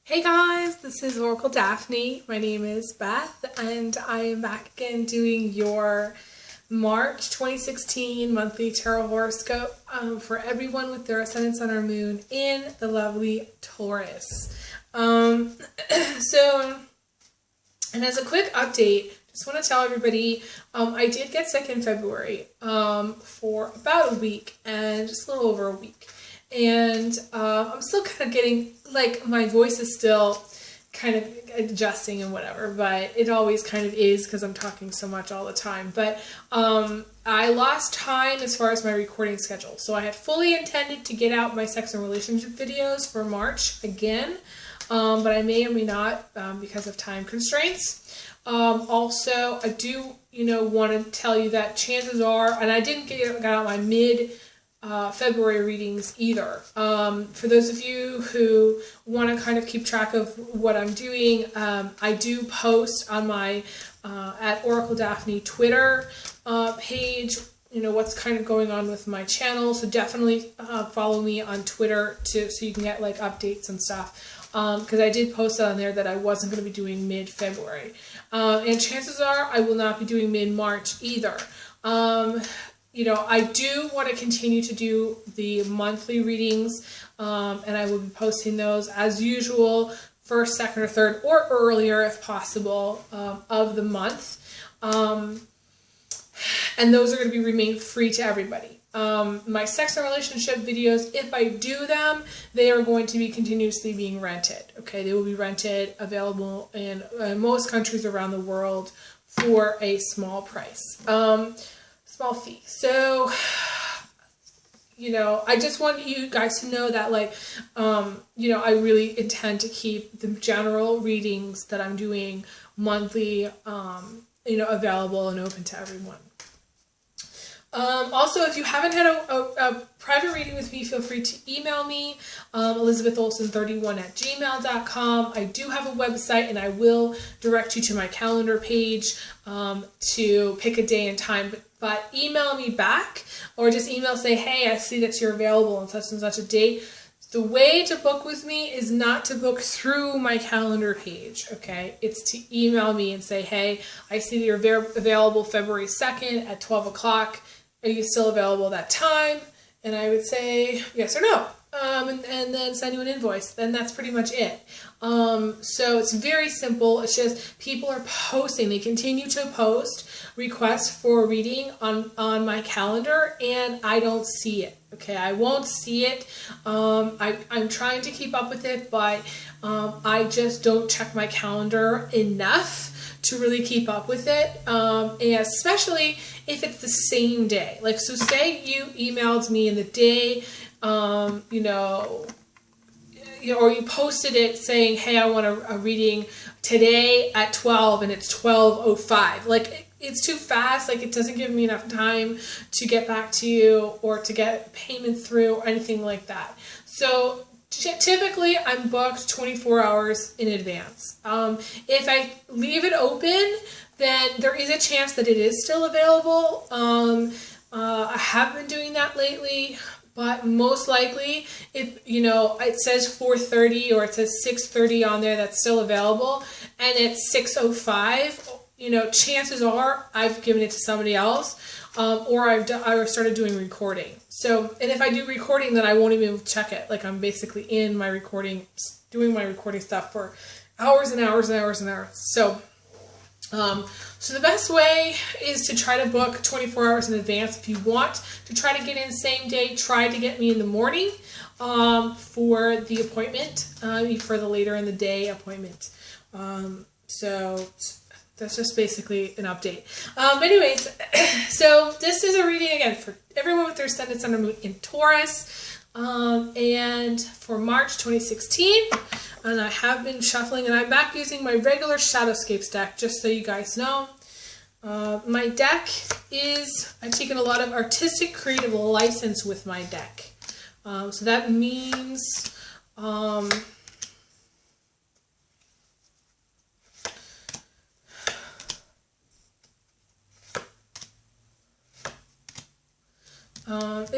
Hey guys, this is Oracle Daphne. My name is Beth, and I am back again doing your March 2016 monthly tarot horoscope for everyone with their ascendant, sun, or moon in the lovely Taurus. And as a quick update, just want to tell everybody, I did get sick in February for about a week, and just a little over a week. And I'm still kind of getting, like, my voice is still kind of adjusting and whatever, but it always kind of is because I'm talking so much all the time. But I lost time as far as my recording schedule. So I had fully intended to get out my sex and relationship videos for March again, but I may or may not because of time constraints. Also, I do, want to tell you that chances are, and I didn't get out my February readings either. For those of you who want to kind of keep track of what I'm doing, I do post on my at Oracle Daphne Twitter page, what's kind of going on with my channel. So definitely follow me on Twitter so you can get like updates and stuff. Because I did post on there that I wasn't going to be doing mid-February. And chances are I will not be doing mid-March either. I do want to continue to do the monthly readings, and I will be posting those as usual, first, second, or third, or earlier if possible, of the month. And those are going to remain free to everybody. My sex and relationship videos, if I do them, they are going to be continuously being rented. Okay, they will be rented, available in most countries around the world for a small price. Small fee. So, I just want you guys to know that, I really intend to keep the general readings that I'm doing monthly, available and open to everyone. Also, if you haven't had a private reading with me, feel free to email me, elizabetholson31@gmail.com. I do have a website, and I will direct you to my calendar page to pick a day and time. But email me back, or just say, hey, I see that you're available on such and such a date. The way to book with me is not to book through my calendar page, okay? It's to email me and say, hey, I see that you're available February 2nd at 12 o'clock. Are you still available that time? And I would say yes or no. And then send you an invoice. Then that's pretty much it. So it's very simple. It's just people are posting. They continue to post requests for reading on my calendar, and I don't see it. Okay, I won't see it. I'm trying to keep up with it, but I just don't check my calendar enough to really keep up with it, and especially if it's the same day. Like, so say you emailed me in the day, or you posted it saying, hey, I want a reading today at 12, and it's 12:05. Like, it's too fast. Like, it doesn't give me enough time to get back to you or to get payment through or anything like that. So typically, I'm booked 24 hours in advance. If I leave it open, then there is a chance that it is still available. I have been doing that lately, but most likely, if it says 4:30 or it says 6:30 on there, that's still available, and it's 6:05. Chances are I've given it to somebody else, or I started doing recording. So, and if I do recording, then I won't even check it. Like, I'm basically in my recording, doing my recording stuff for hours and hours and hours and hours. So, so the best way is to try to book 24 hours in advance. If you want to try to get in same day, try to get me in the morning for the appointment, for the later in the day appointment. So that's just basically an update. Anyways, so this is a reading again for everyone with their ascendant, sun, or moon in Taurus, and for March 2016. And I have been shuffling, and I'm back using my regular Shadowscapes deck, just so you guys know. My deck is, I've taken a lot of artistic creative license with my deck. So that means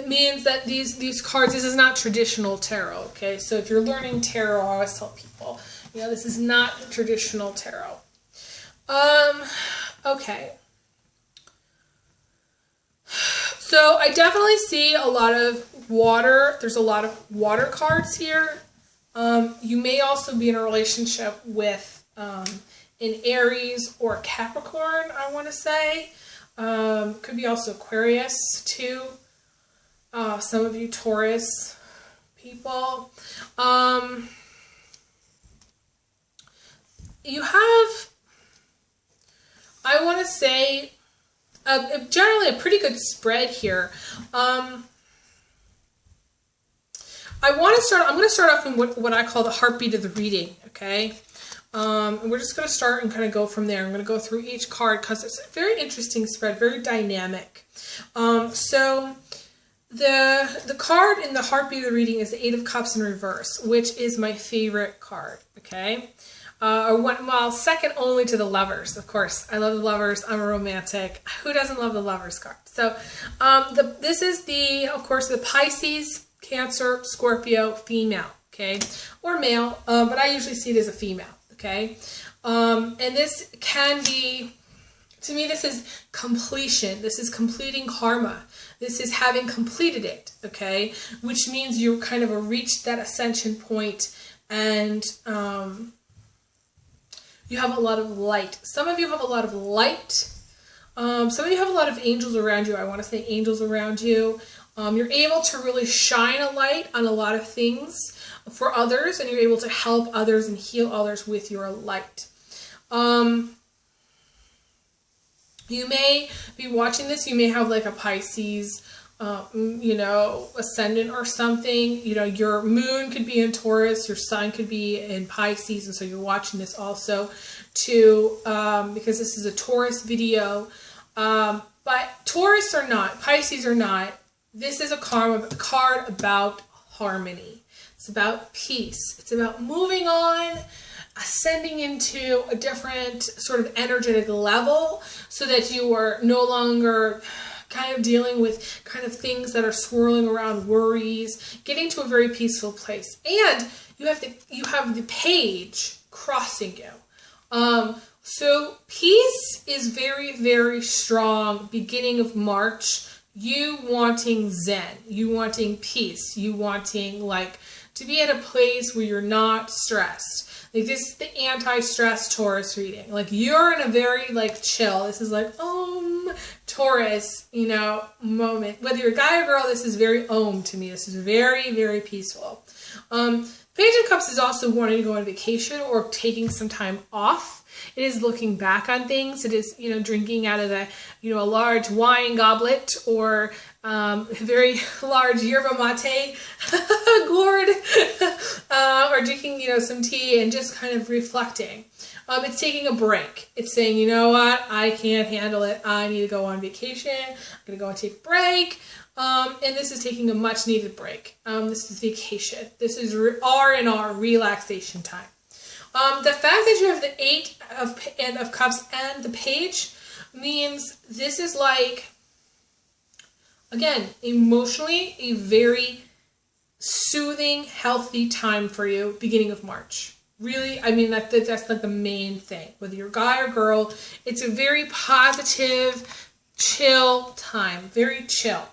it means that these cards, this is not traditional tarot, okay? So if you're learning tarot, I always tell people, you know, this is not the traditional tarot. Okay. So I definitely see a lot of water. There's a lot of water cards here. You may also be in a relationship with an Aries or Capricorn, I want to say. Could be also Aquarius too. Some of you Taurus people. You have, I want to say, generally a pretty good spread here. I'm going to start off in what I call the heartbeat of the reading, okay? And we're just going to start and kind of go from there. I'm going to go through each card because it's a very interesting spread, very dynamic. So the card in the heartbeat of the reading is the Eight of Cups in reverse, which is my favorite card, okay? Well, second only to the Lovers, of course. I love the Lovers. I'm a romantic. Who doesn't love the Lovers card? So this is of course, the Pisces, Cancer, Scorpio, female, okay? Or male, but I usually see it as a female, okay? And this can be, to me, this is completion. This is completing karma. This is having completed it, okay? Which means you kind of reached that ascension point and you have a lot of light. Some of you have a lot of light. Some of you have a lot of angels around you. I want to say angels around you. You're able to really shine a light on a lot of things for others, and you're able to help others and heal others with your light. You may be watching this. You may have like a Pisces, you know, ascendant or something. You know, your moon could be in Taurus, your sun could be in Pisces, and so you're watching this also too, because this is a Taurus video. But Taurus or not, Pisces or not, this is a card about harmony. It's about peace. It's about moving on, ascending into a different sort of energetic level so that you are no longer kind of dealing with kind of things that are swirling around, worries, getting to a very peaceful place. And you have the Page crossing you. So peace is very, very strong beginning of March. You wanting Zen, you wanting peace, you wanting like to be at a place where you're not stressed. Like this is the anti-stress Taurus reading. Like you're in a very like chill. This is like Taurus, you know, moment. Whether you're a guy or girl, this is very to me. This is very, very peaceful. Page of Cups is also wanting to go on vacation or taking some time off. It is looking back on things. It is, you know, drinking out of a large wine goblet or a very large yerba mate gourd, or drinking, you know, some tea and just kind of reflecting. It's taking a break. It's saying, you know what, I can't handle it. I need to go on vacation. I'm going to go and take a break. And this is taking a much needed break. This is vacation. This is R&R, relaxation time. The fact that you have the Eight of Cups and the Page means this is like, again, emotionally a very soothing, healthy time for you, beginning of March. Really, I mean, that's like the main thing. Whether you're a guy or girl, it's a very positive, chill time. Very chill.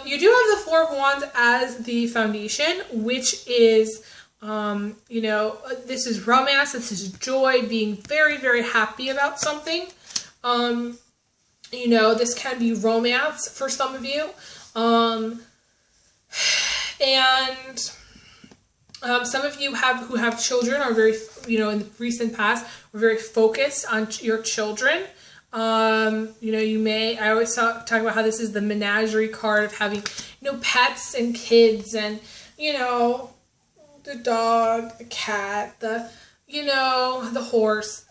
You do have the Four of Wands as the foundation, which is, you know, this is romance, this is joy, being very, very happy about something. You know, this can be romance for some of you. And some of you who have children are very, you know, in the recent past, were very focused on your children. You know, I always talk about how this is the menagerie card of having, you know, pets and kids and, you know, the dog, the cat, you know, the horse.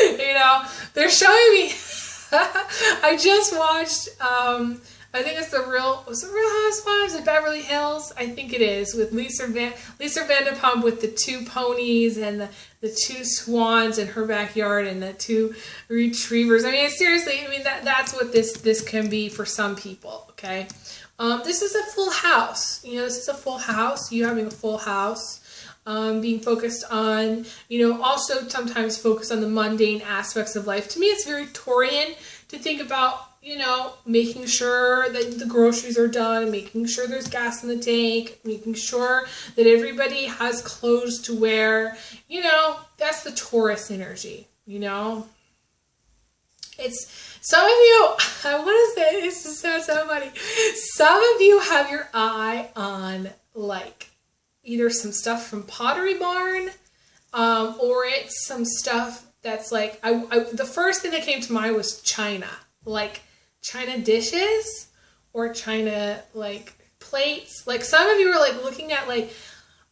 You know, they're showing me, I just watched I think it's was the Real Housewives of Beverly Hills? I think it is, with Lisa Vanderpump with the 2 ponies and the 2 swans in her backyard and the 2 retrievers. I mean, seriously, I mean, that's what this can be for some people, okay? This is a full house. You know, this is a full house. You having a full house. Being focused on, you know, also sometimes focused on the mundane aspects of life. To me, it's very Taurian to think about, you know, making sure that the groceries are done, making sure there's gas in the tank, making sure that everybody has clothes to wear. You know, that's the Taurus energy, you know. It's, some of you, I want to say, this just sounds so funny. Some of you have your eye on, like, either some stuff from Pottery Barn, or it's some stuff that's like, the first thing that came to mind was China. Like, China dishes or China like plates. Like, some of you are like looking at, like,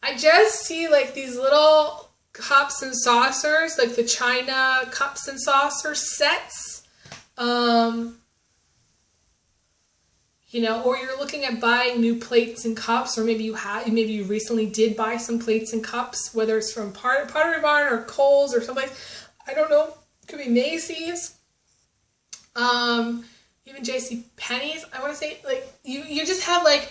I just see like these little cups and saucers, like the China cups and saucer sets. You know, or you're looking at buying new plates and cups, or maybe you recently did buy some plates and cups, whether it's from Pottery Barn or Kohl's or someplace. I don't know. It could be Macy's. Even J.C. Penney's. I want to say, like, you just have, like,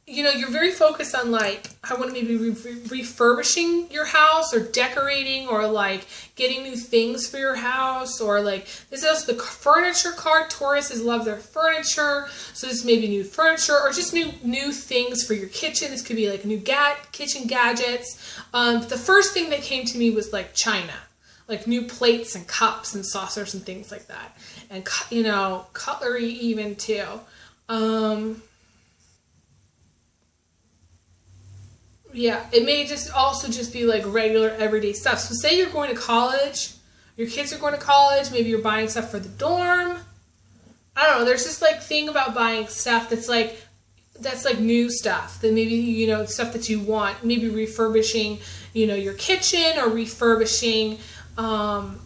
you know, you're very focused on, like, I want to maybe refurbishing your house or decorating or, like, getting new things for your house, or, like, this is also the furniture card. Tauruses love their furniture, so this may be new furniture or just new things for your kitchen. This could be, like, new kitchen gadgets. The first thing that came to me was, like, China. Like, new plates and cups and saucers and things like that. And, you know, cutlery even, too. Yeah, it may also be like regular everyday stuff. So say you're going to college, your kids are going to college, maybe you're buying stuff for the dorm. I don't know, there's this like thing about buying stuff that's like new stuff. That maybe, you know, stuff that you want. Maybe refurbishing, you know, your kitchen, or refurbishing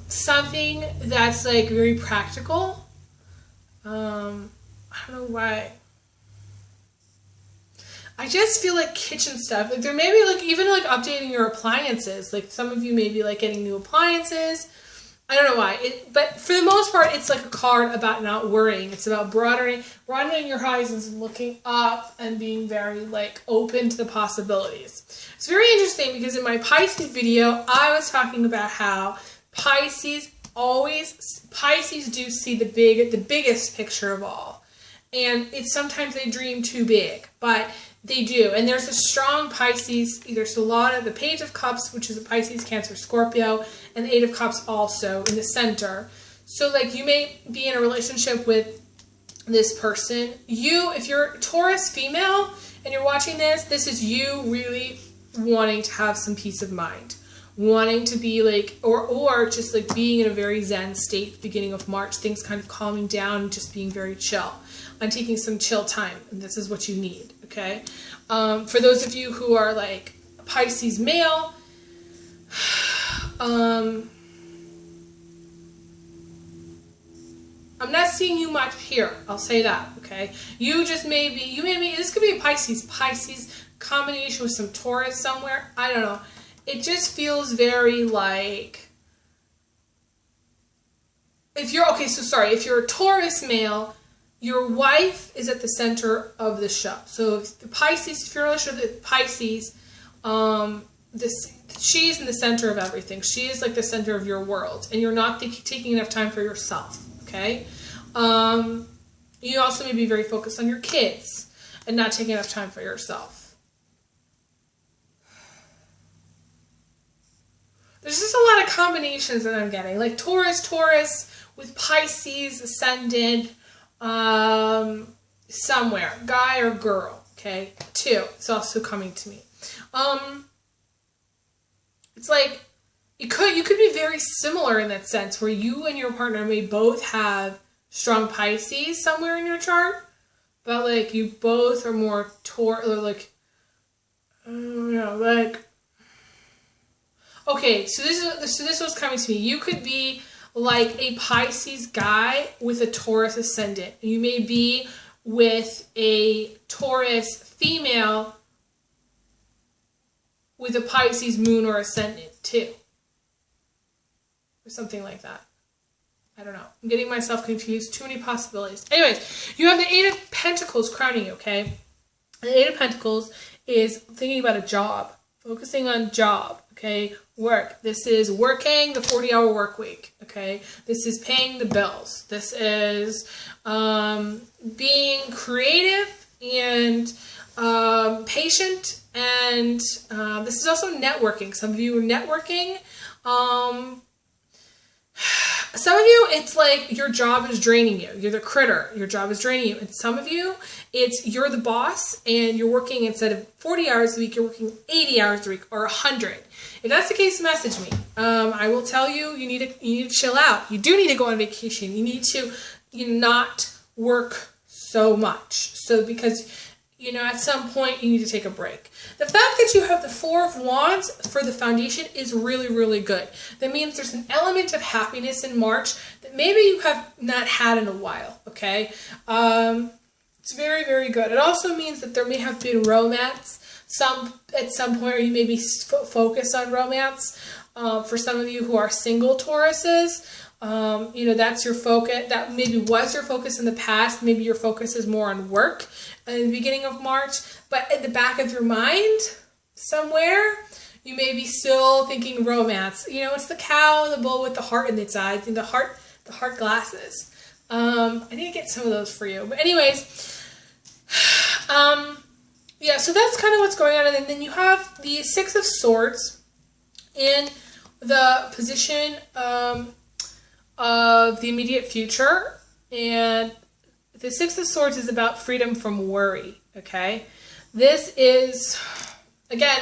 something that's like very practical. I don't know why. I just feel like kitchen stuff, like there may be like even like updating your appliances. Like some of you may be like getting new appliances. I don't know why. But for the most part, it's like a card about not worrying. It's about broadening your horizons and looking up and being very like open to the possibilities. It's very interesting because in my Pisces video, I was talking about how Pisces do see the biggest picture of all. And it's sometimes they dream too big, but they do. And there's a strong Pisces, there's a lot of the Page of Cups, which is a Pisces, Cancer, Scorpio, and the Eight of Cups also in the center. So like you may be in a relationship with this person. If you're a Taurus female and you're watching this is you really wanting to have some peace of mind. Wanting to be like, or just like being in a very zen state beginning of March, things kind of calming down and just being very chill. I'm taking some chill time, and this is what you need, okay? For those of you who are like Pisces male, I'm not seeing you much here, I'll say that, okay? This could be a Pisces combination with some Taurus somewhere, I don't know. It just feels very like, if you're a Taurus male, your wife is at the center of the show. So if you're in a relationship with Pisces, she's in the center of everything. She is like the center of your world, and you're not taking enough time for yourself, okay? You also may be very focused on your kids and not taking enough time for yourself. There's just a lot of combinations that I'm getting. Like Taurus with Pisces ascendant, somewhere, guy or girl, okay? 2, it's also coming to me. It's like, you could be very similar in that sense, where you and your partner may both have strong Pisces somewhere in your chart, but like you both are more Taurus, or like, I don't know, like, okay, so this was coming to me. You could be like a Pisces guy with a Taurus ascendant. You may be with a Taurus female with a Pisces moon or ascendant too. Or something like that. I don't know. I'm getting myself confused. Too many possibilities. Anyways, you have the Eight of Pentacles crowning you, okay? The Eight of Pentacles is thinking about a job. Focusing on job, okay? Work. This is working the 40-hour work week, okay? This is paying the bills. This is being creative and patient. And this is also networking. Some of you are networking. Some of you, it's like your job is draining you. You're the critter. Your job is draining you. And some of you, it's you're the boss and you're working instead of 40 hours a week, you're working 80 hours a week or 100. If that's the case, message me. I will tell you, you need to chill out. You do need to go on vacation. You need to not work so much. So because, at some point you need to take a break. The fact that you have the Four of Wands for the foundation is really, really good. That means there's an element of happiness in March that maybe you have not had in a while, okay? It's very, very good. It also means that there may have been romance at some point, or you may be focused on romance. For some of you who are single Tauruses, that's your focus. That maybe was your focus in the past. Maybe your focus is more on work in the beginning of March. But at the back of your mind, somewhere, you may be still thinking romance. It's the cow, the bull with the heart in its eyes, and the heart glasses. I need to get some of those for you. But anyways, yeah, so that's kind of what's going on. And then you have the Six of Swords in the position of the immediate future. And the Six of Swords is about freedom from worry, okay? This is, again,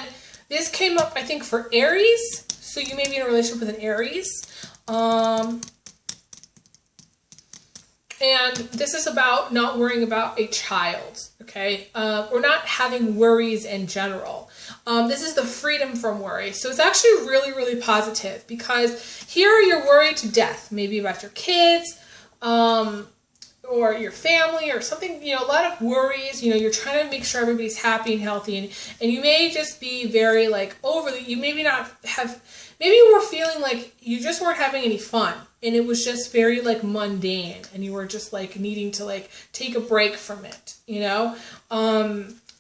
this came up, I think, for Aries. So you may be in a relationship with an Aries. And this is about not worrying about a child, okay? Or not having worries in general. This is the freedom from worry. So it's actually really, really positive because here you're worried to death. Maybe about your kids, or your family or something, a lot of worries, you're trying to make sure everybody's happy and healthy, and you may just be very overly, you maybe not have, maybe you were feeling like you just weren't having any fun and it was just very mundane and you were just needing to take a break from it,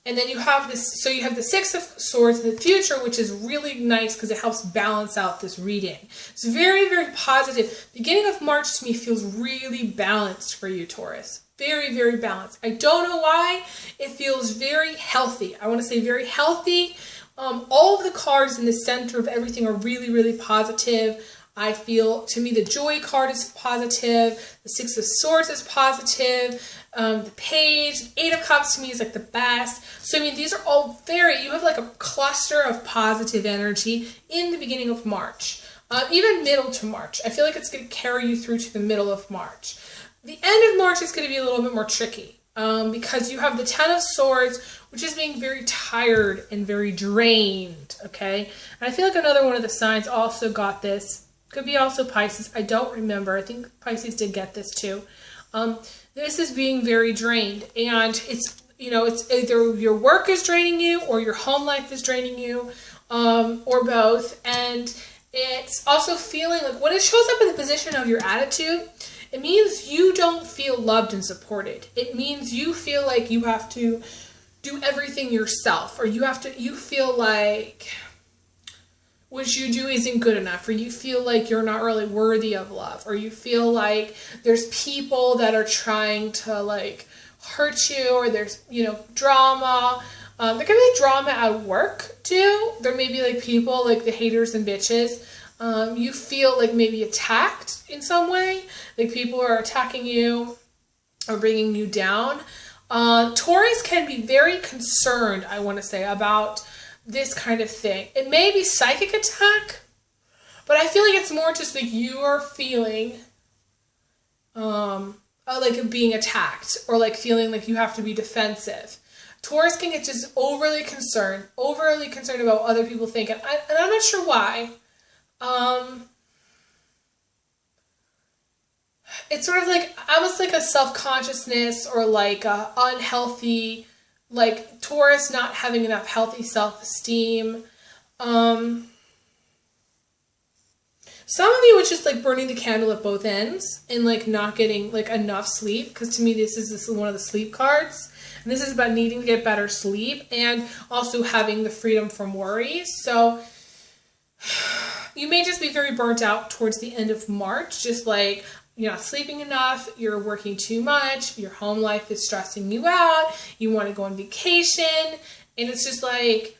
and then you have this, so you have the Six of Swords in the future, which is really nice because it helps balance out this reading. It's very, very positive. Beginning of March to me feels really balanced for you, Taurus. Very, very balanced. I don't know why. It feels very healthy. I want to say very healthy. All of the cards in the center of everything are really, really positive. I feel, to me, the Joy card is positive. The Six of Swords is positive. The Page, Eight of Cups to me is the best. So, these are all you have a cluster of positive energy in the beginning of March. Even middle to March. I feel like it's going to carry you through to the middle of March. The end of March is going to be a little bit more tricky. Because you have the Ten of Swords, which is being very tired and very drained, okay? And I feel like another one of the signs also got this. Could be also Pisces. I don't remember. I think Pisces did get this too. This is being very drained. And it's, it's either your work is draining you or your home life is draining you, or both. And it's also feeling when it shows up in the position of your attitude, it means you don't feel loved and supported. It means you feel like you have to do everything yourself, or you feel like what you do isn't good enough, or you feel like you're not really worthy of love, or you feel like there's people that are trying to hurt you, or there's, drama. There can be drama at work too. There may be people the haters and bitches. You feel maybe attacked in some way, people are attacking you or bringing you down. Taurus can be very concerned, I want to say, about this kind of thing. It may be psychic attack, but I feel like it's more just you are feeling being attacked, or feeling like you have to be defensive. Taurus can get just overly concerned about what other people think, and I'm not sure why. it's sort of like almost like a self-consciousness or like a unhealthy, like Taurus not having enough healthy self-esteem. Some of you, it's just like burning the candle at both ends and like not getting like enough sleep, because to me this is one of the sleep cards. And this is about needing to get better sleep and also having the freedom from worries. So you may just be very burnt out towards the end of March, just like you're not sleeping enough, you're working too much, your home life is stressing you out, you want to go on vacation, and it's just like,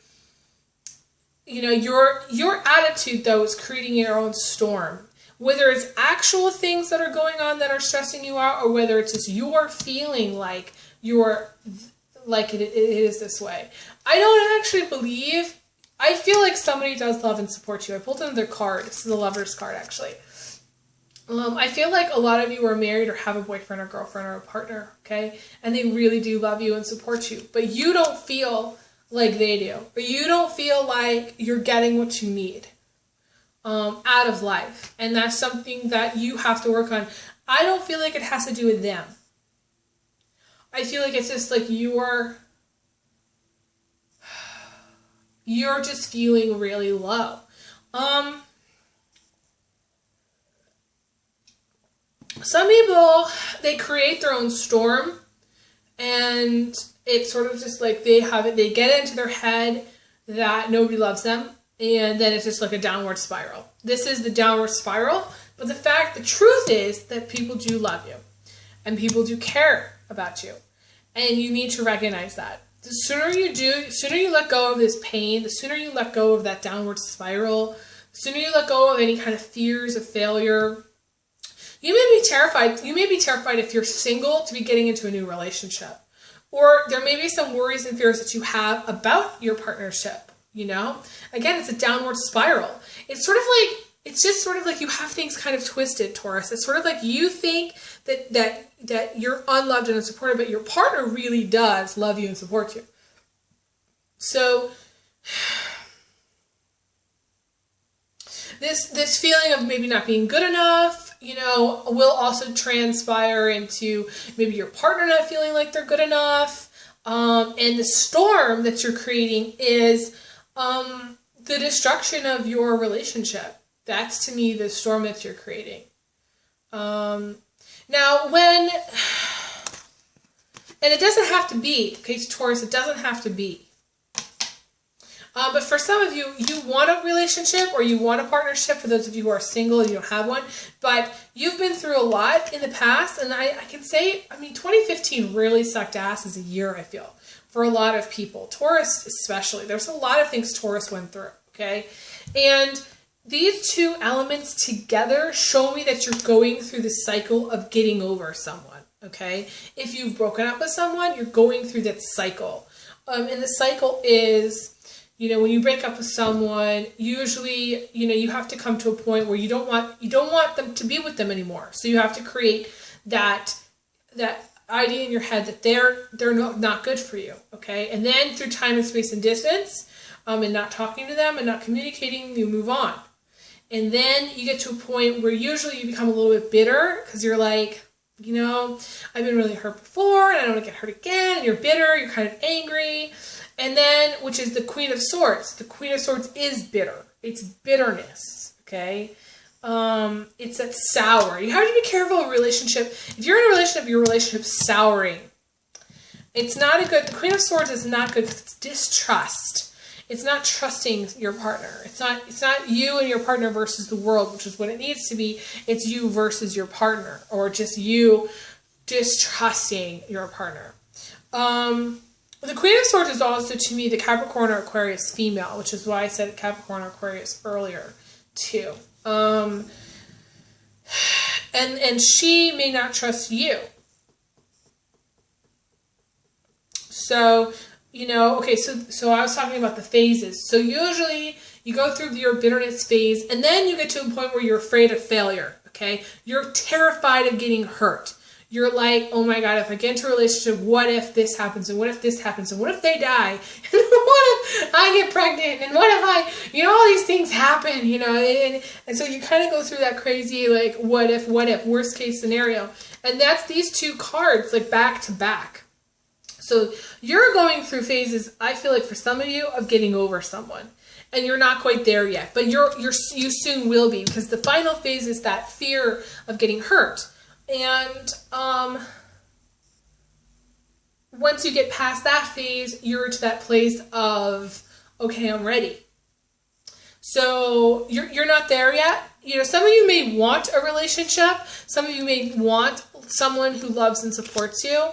you know, your attitude, though, is creating your own storm. Whether it's actual things that are going on that are stressing you out, or whether it's just you're feeling like it is this way. I don't actually believe, I feel like somebody does love and support you. I pulled another card. This is the Lover's card, actually. I feel like a lot of you are married or have a boyfriend or girlfriend or a partner, okay? And they really do love you and support you. But you don't feel like they do. Or you don't feel like you're getting what you need out of life. And that's something that you have to work on. I don't feel like it has to do with them. I feel like it's just like you're just feeling really low. Some people, they create their own storm, and it's sort of just like they get it into their head that nobody loves them, and then it's just like a downward spiral. This is the downward spiral, but the truth is that people do love you, and people do care about you, and you need to recognize that. The sooner you let go of this pain, the sooner you let go of that downward spiral, the sooner you let go of any kind of fears of failure. You may be terrified. You may be terrified if you're single to be getting into a new relationship. Or there may be some worries and fears that you have about your partnership, you know? Again, it's a downward spiral. It's just sort of like you have things kind of twisted, Taurus. It's sort of like you think that you're unloved and unsupported, but your partner really does love you and support you. So this feeling of maybe not being good enough, you know, will also transpire into maybe your partner not feeling like they're good enough. And the storm that you're creating is the destruction of your relationship. That's, to me, the storm that you're creating. Now, and it doesn't have to be, okay, Taurus, it doesn't have to be. But for some of you, you want a relationship or you want a partnership, for those of you who are single and you don't have one, but you've been through a lot in the past, and I can say, 2015 really sucked ass as a year, I feel, for a lot of people. Taurus especially. There's a lot of things Taurus went through, okay? And these two elements together show me that you're going through the cycle of getting over someone, okay? If you've broken up with someone, you're going through that cycle. And the cycle is, you know, when you break up with someone, usually, you know, you have to come to a point where you don't want them to be with them anymore. So you have to create that idea in your head that they're not good for you, okay? And then through time and space and distance, and not talking to them and not communicating, you move on. And then you get to a point where usually you become a little bit bitter because you're like, you know, I've been really hurt before and I don't want to get hurt again. And you're bitter, you're kind of angry. And then, which is the Queen of Swords. The Queen of Swords is bitter. It's bitterness, okay? It's that sour. You have to be careful of a relationship. If you're in a relationship, your relationship's souring. It's not a good, the Queen of Swords is not good because it's distrust. It's not trusting your partner. It's not you and your partner versus the world, which is what it needs to be. It's you versus your partner, or just you distrusting your partner. The Queen of Swords is also, to me, the Capricorn or Aquarius female, which is why I said Capricorn or Aquarius earlier, too. And she may not trust you. So, you know, okay, so I was talking about the phases. So usually you go through your bitterness phase, and then you get to a point where you're afraid of failure, okay? You're terrified of getting hurt. you're like, oh my God, if I get into a relationship, what if this happens? And what if this happens? And what if they die? And what if I get pregnant? And what if all these things happen, and so you kind of go through that crazy, like, what if, worst case scenario. And that's these two cards, like, back to back. So you're going through phases, I feel like, for some of you, of getting over someone. And you're not quite there yet, but you soon will be, because the final phase is that fear of getting hurt. And once you get past that phase, you're to that place of, okay, I'm ready. So you're not there yet. Some of you may want a relationship. Some of you may want someone who loves and supports you.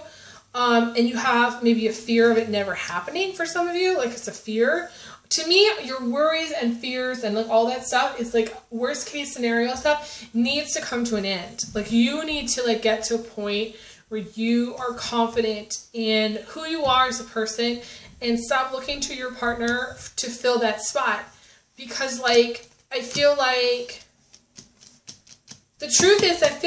And you have maybe a fear of it never happening for some of you, like it's a fear. To me, your worries and fears and like all that stuff is like worst case scenario stuff needs to come to an end. Like you need to like get to a point where you are confident in who you are as a person and stop looking to your partner to fill that spot. Because like, I feel like the truth is, if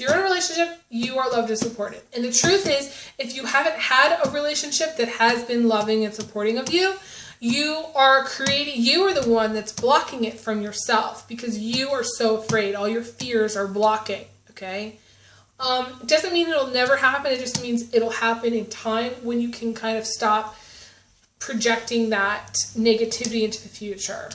you're in a relationship, you are loved and supported. And the truth is, if you haven't had a relationship that has been loving and supporting of you, you are the one that's blocking it from yourself because you are so afraid. All your fears are blocking, okay? It doesn't mean it'll never happen. It just means it'll happen in time when you can kind of stop projecting that negativity into the future.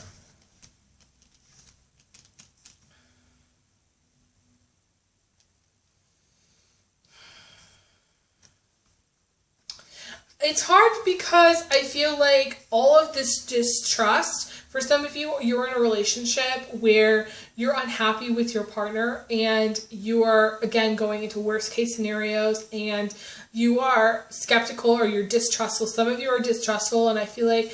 It's hard because I feel like all of this distrust, for some of you, you're in a relationship where you're unhappy with your partner and you are, again, going into worst case scenarios and you are skeptical or you're distrustful. Some of you are distrustful, and I feel like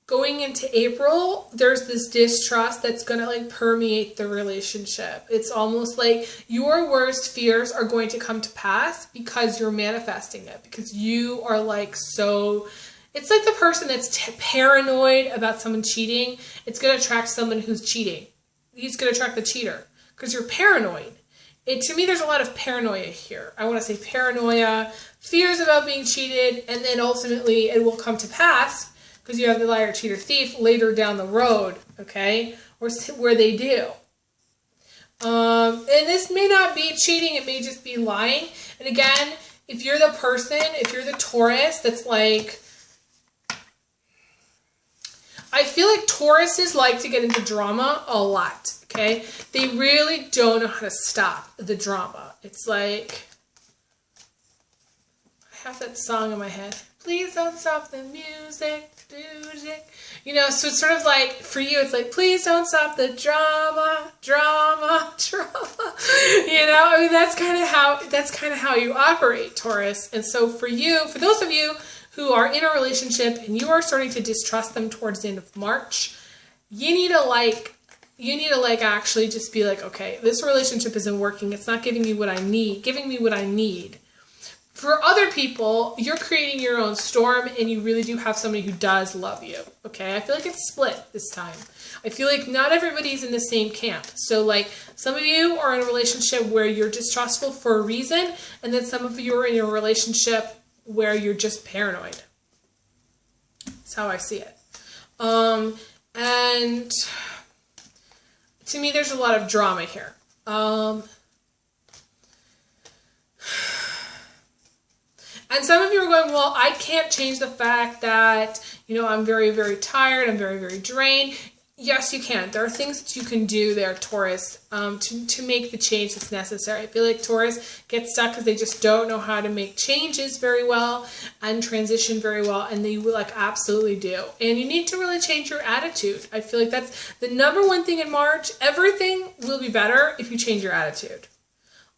going into April, there's this distrust that's going to like permeate the relationship. It's almost like your worst fears are going to come to pass because you're manifesting it, because you are like so, it's like the person that's paranoid about someone cheating. It's going to attract someone who's cheating. He's going to attract the cheater because you're paranoid. To me, there's a lot of paranoia here. I want to say paranoia, fears about being cheated, and then ultimately it will come to pass because you have the liar, cheater, thief later down the road, okay? Or where they do. And this may not be cheating, it may just be lying. And again, if you're the person, if you're the Taurus that's like, I feel like Tauruses like to get into drama a lot, okay? They really don't know how to stop the drama. It's like, I have that song in my head. Please don't stop the music. So it's sort of like, for you, it's like, please don't stop the drama. I mean, that's kind of how you operate, Taurus. And so for those of you who are in a relationship and you are starting to distrust them towards the end of March, you need to actually just be like, okay, this relationship isn't working. It's not giving me what I need. For other people, you're creating your own storm and you really do have somebody who does love you, okay? I feel like it's split this time. I feel like not everybody's in the same camp. So like some of you are in a relationship where you're distrustful for a reason, and then some of you are in a relationship where you're just paranoid. That's how I see it. And to me, there's a lot of drama here. And some of you are going, well, I can't change the fact that, I'm very, very tired. I'm very, very drained. Yes, you can. There are things that you can do there, Taurus, to make the change that's necessary. I feel like Taurus gets stuck because they just don't know how to make changes very well and transition very well. And they will absolutely do. And you need to really change your attitude. I feel like that's the number one thing in March. Everything will be better if you change your attitude.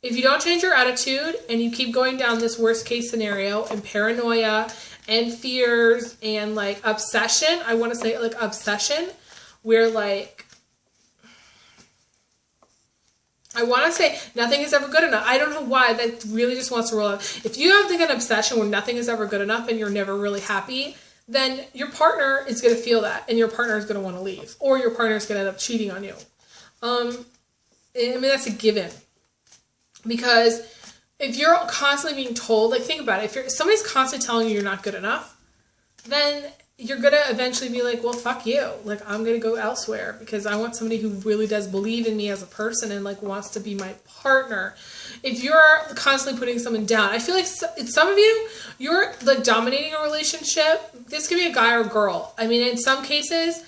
If you don't change your attitude and you keep going down this worst case scenario and paranoia and fears and obsession, I want to say obsession, where I want to say nothing is ever good enough. I don't know why that really just wants to roll out. If you have an obsession where nothing is ever good enough and you're never really happy, then your partner is going to feel that and your partner is going to want to leave, or your partner is going to end up cheating on you. That's a given. Because if you're constantly being told, like think about it, if somebody's constantly telling you you're not good enough, then you're going to eventually be like, well, fuck you. Like, I'm going to go elsewhere because I want somebody who really does believe in me as a person and like wants to be my partner. If you're constantly putting someone down, I feel like some of you, you're like dominating a relationship. This could be a guy or a girl. I mean, in some cases,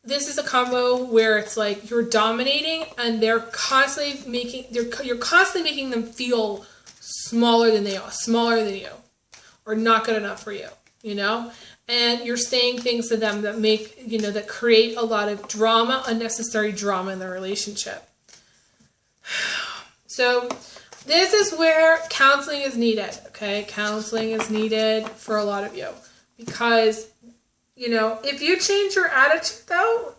this is a combo where it's like you're dominating and they're constantly you're constantly making them feel smaller than they are, smaller than you, or not good enough for you, you know? And you're saying things to them that make, you know, that create a lot of drama, unnecessary drama in the relationship. So this is where counseling is needed, okay? Counseling is needed for a lot of you. Because, you know, if you change your attitude, though,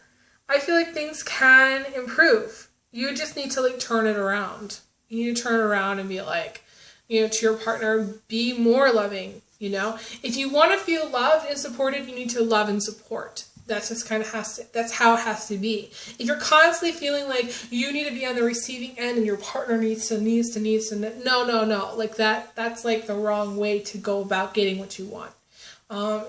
I feel like things can improve. You just need to, like, turn it around. You need to turn it around and be like, you know, to your partner, be more loving. You know, if you want to feel loved and supported, you need to love and support. That's just kind of that's how it has to be. If you're constantly feeling like you need to be on the receiving end and your partner needs to, no. Like that's like the wrong way to go about getting what you want.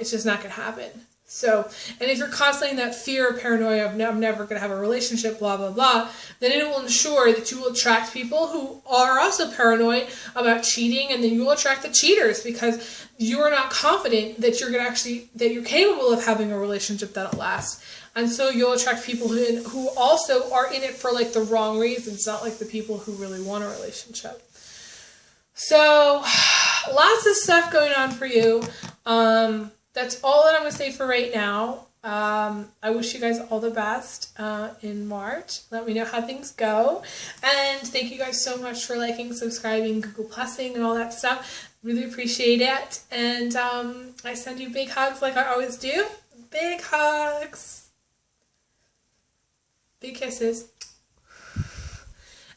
It's just not going to happen. So, and if you're constantly in that fear or paranoia of I'm never going to have a relationship, blah, blah, blah, then it will ensure that you will attract people who are also paranoid about cheating, and then you will attract the cheaters because you are not confident that you're going to that you're capable of having a relationship that'll last. And so you'll attract people who also are in it for like the wrong reasons, not like the people who really want a relationship. So, lots of stuff going on for you. That's all that I'm going to say for right now. I wish you guys all the best in March. Let me know how things go. And thank you guys so much for liking, subscribing, Google Plusing, and all that stuff. Really appreciate it. And I send you big hugs like I always do. Big hugs. Big kisses.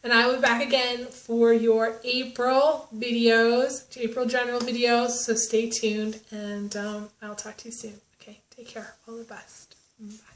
And I will be back again for your April videos, April general videos, so stay tuned, and I'll talk to you soon. Okay, take care. All the best. Bye.